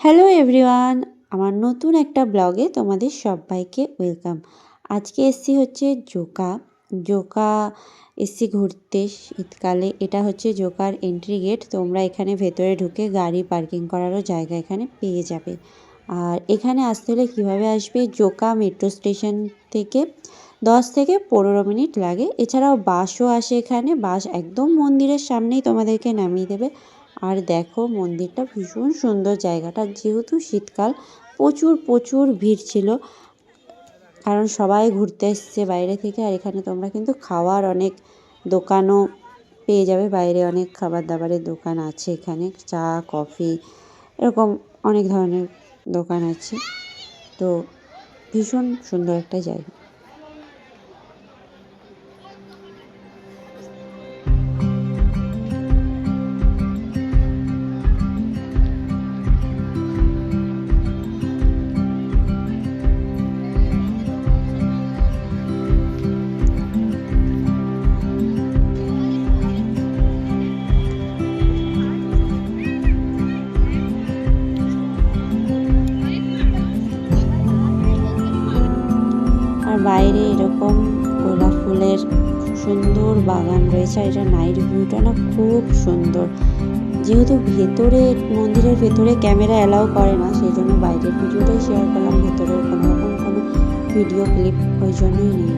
Hello everyone, আমার নতুন একটা ব্লগে তোমাদের সবাইকে ওয়েলকাম। আজকে এসছি হচ্ছে জোকা এসছি ঘুরতে শীতকালে। এটা হচ্ছে জোকার এন্ট্রি গেট। তোমরা এখানে ভেতরে ঢুকে গাড়ি পার্কিং করারও জায়গা এখানে পেয়ে যাবে। আর এখানে আসতে হলে কীভাবে আসবে, জোকা মেট্রো স্টেশন থেকে 10 থেকে 15 মিনিট লাগে। এছাড়াও বাসও আসে এখানে, বাস একদম মন্দিরের সামনেই তোমাদেরকে নামিয়ে দেবে। আর দেখো মন্দিরটা ভীষণ সুন্দর, জায়গাটা যেহেতু শীতকাল প্রচুর ভিড় ছিল, কারণ সবাই ঘুরতে এসছে বাইরে থেকে। আর এখানে তোমরা কিন্তু খাওয়ার অনেক দোকানও পেয়ে যাবে, বাইরে অনেক খাবার দাবারের দোকান আছে, এখানে চা কফি এরকম অনেক ধরনের দোকান আছে। তো ভীষণ সুন্দর একটা জায়গা। আর বাইরে এরকম গোলাপ ফুলের সুন্দর বাগান রয়েছে। আর এটা নাইট ভিউটা না খুব সুন্দর। যেহেতু ভেতরে মন্দিরের ভেতরে ক্যামেরা অ্যালাউ করে না, সেই জন্য বাইরের ভিডিওটাই শেয়ার করলাম, ভেতরের কোনো ভিডিও ক্লিপ ওই জন্যই নিইনি।